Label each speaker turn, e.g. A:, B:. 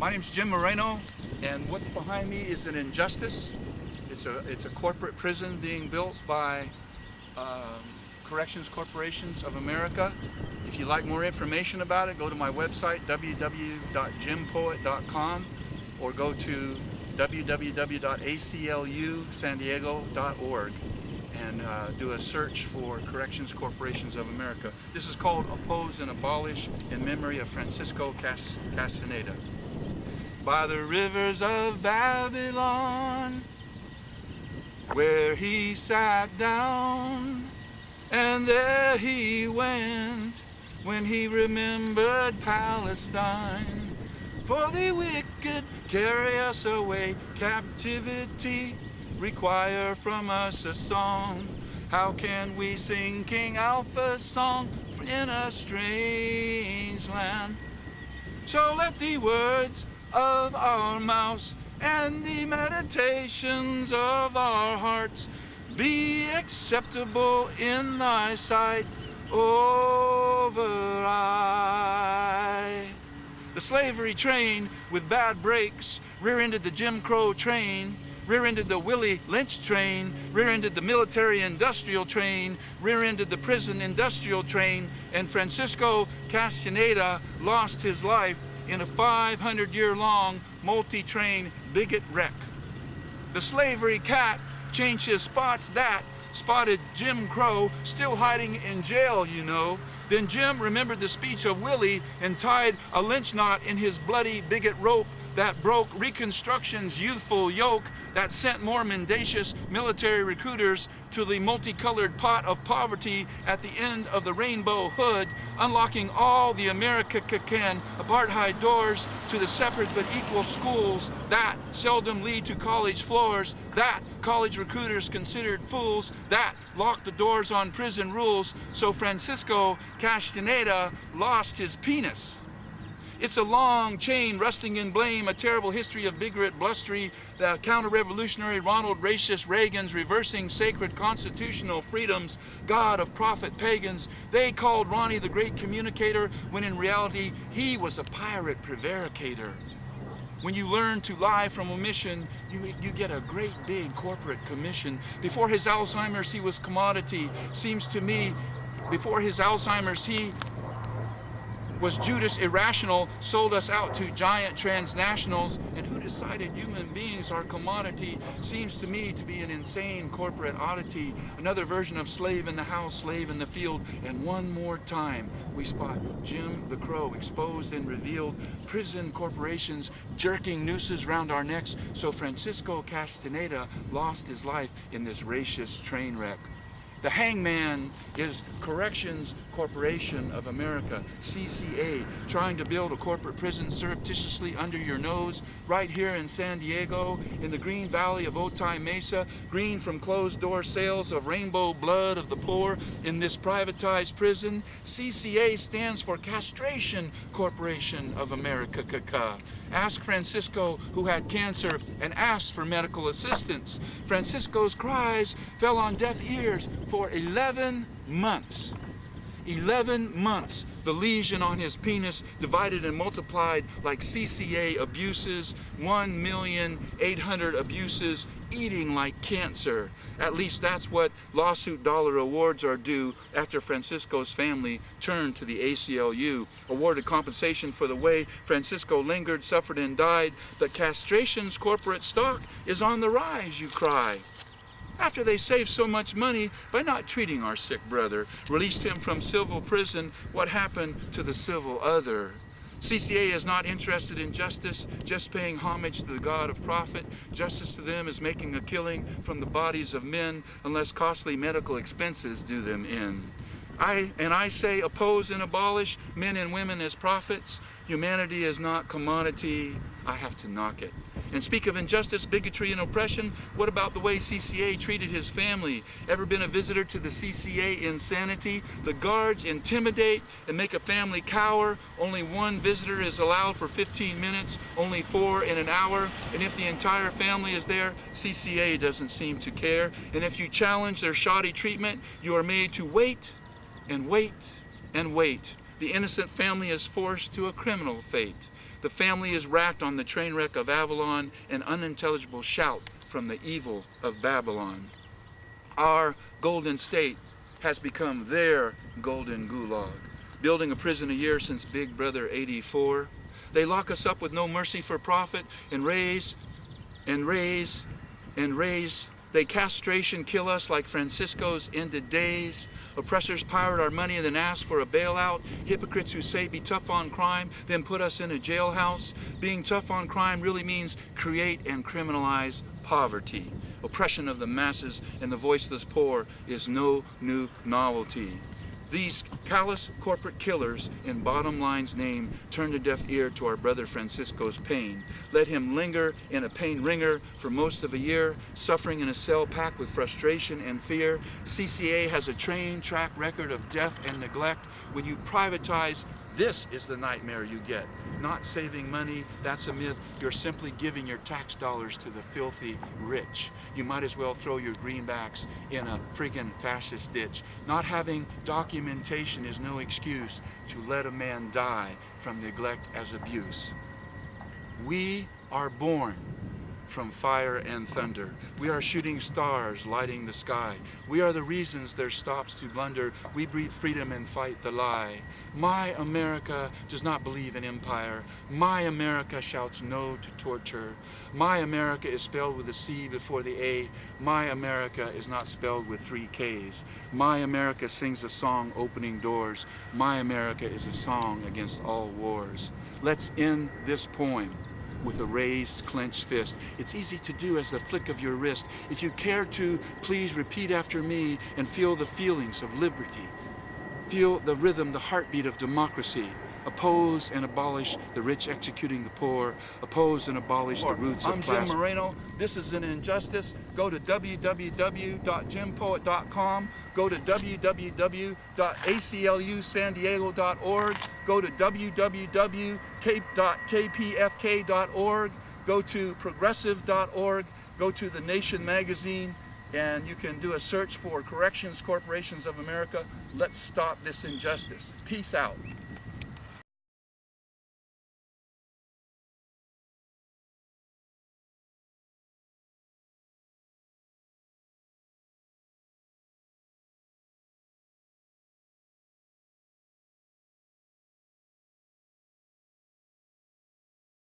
A: My name's Jim Moreno, and what's behind me is an injustice. It's a corporate prison being built by Corrections Corporations of America. If you'd like more information about it, go to my website, www.jimpoet.com, or go to www.aclusandiego.org and do a search for Corrections Corporations of America. This is called Oppose and Abolish in memory of Francisco Castaneda. By the rivers of Babylon, where he sat down, and there he went when he remembered Palestine. For the wicked carry us away, captivity require from us a song. How can we sing King Alpha's song in a strange land? So let the words of our mouths and the meditations of our hearts be acceptable in thy sight, over I. The slavery train with bad brakes rear-ended the Jim Crow train, rear-ended the Willie Lynch train, rear-ended the military-industrial train, rear-ended the prison-industrial train, and Francisco Castaneda lost his life in a 500-year-long multi-train bigot wreck. The slavery cat changed his spots that spotted Jim Crow still hiding in jail, you know. Then Jim remembered the speech of Willie and tied a lynch knot in his bloody bigot rope that broke Reconstruction's youthful yoke that sent more mendacious military recruiters to the multicolored pot of poverty at the end of the rainbow hood, unlocking all the American apartheid doors to the separate but equal schools that seldom lead to college floors, that college recruiters considered fools, that locked the doors on prison rules, so Francisco Castaneda lost his penis. It's a long chain rusting in blame, a terrible history of bigot blustery, the counter-revolutionary Ronald racist Reagan's reversing sacred constitutional freedoms, God of prophet pagans. They called Ronnie the great communicator, when in reality he was a pirate prevaricator. When you learn to lie from omission, you get a great big corporate commission. Before his Alzheimer's, he was commodity. Seems to me, before his Alzheimer's, he was Judas irrational, sold us out to giant transnationals, and who decided human beings are commodity seems to me to be an insane corporate oddity, another version of slave in the house, slave in the field, and one more time we spot Jim the Crow exposed and revealed, prison corporations jerking nooses round our necks, so Francisco Castaneda lost his life in this racist train wreck. The hangman is Corrections Corporation of America, CCA, trying to build a corporate prison surreptitiously under your nose, right here in San Diego, in the green valley of Otay Mesa, green from closed-door sales of rainbow blood of the poor in this privatized prison. CCA stands for Castration Corporation of America. Ask Francisco, who had cancer and asked for medical assistance. Francisco's cries fell on deaf ears for 11 months. 11 months, the lesion on his penis divided and multiplied like CCA abuses, 1,800,000 abuses, eating like cancer. At least that's what lawsuit dollar awards are due after Francisco's family turned to the ACLU, awarded compensation for the way Francisco lingered, suffered, and died. But castration's corporate stock is on the rise, you cry. After they saved so much money by not treating our sick brother, released him from civil prison, what happened to the civil other? CCA is not interested in justice, just paying homage to the God of profit. Justice to them is making a killing from the bodies of men unless costly medical expenses do them in. I say oppose and abolish men and women as prophets. Humanity is not commodity. I have to knock it. And speak of injustice, bigotry, and oppression, what about the way CCA treated his family? Ever been a visitor to the CCA insanity? The guards intimidate and make a family cower. Only one visitor is allowed for 15 minutes, only 4 in an hour. And if the entire family is there, CCA doesn't seem to care. And if you challenge their shoddy treatment, you are made to wait and wait and wait. The innocent family is forced to a criminal fate. The family is racked on the train wreck of Avalon, an unintelligible shout from the evil of Babylon. Our golden state has become their golden gulag, building a prison a year since Big Brother 84. They lock us up with no mercy for profit and raise. They castration kill us like Francisco's ended days. Oppressors pirate our money and then ask for a bailout. Hypocrites who say be tough on crime, then put us in a jailhouse. Being tough on crime really means create and criminalize poverty. Oppression of the masses and the voiceless poor is no new novelty. These callous corporate killers, in bottom line's name, turned a deaf ear to our brother Francisco's pain. Let him linger in a pain ringer for most of a year, suffering in a cell packed with frustration and fear. CCA has a train track record of death and neglect. When you privatize, this is the nightmare you get. Not saving money, that's a myth. You're simply giving your tax dollars to the filthy rich. You might as well throw your greenbacks in a friggin' fascist ditch. Not having documentation is no excuse to let a man die from neglect as abuse. We are born from fire and thunder. We are shooting stars lighting the sky. We are the reasons there stops to blunder. We breathe freedom and fight the lie. My America does not believe in empire. My America shouts no to torture. My America is spelled with a C before the A. My America is not spelled with 3 Ks. My America sings a song opening doors. My America is a song against all wars. Let's end this poem with a raised, clenched fist. It's easy to do as the flick of your wrist. If you care to, please repeat after me and feel the feelings of liberty. Feel the rhythm, the heartbeat of democracy. Oppose and abolish the rich executing the poor. Oppose and abolish the roots of class. I'm Jim Moreno. This is an injustice. Go to www.jimpoet.com. Go to www.aclusandiego.org. Go to www.kpfk.org. Go to progressive.org. Go to The Nation magazine, and you can do a search for Corrections Corporations of America. Let's stop this injustice. Peace out.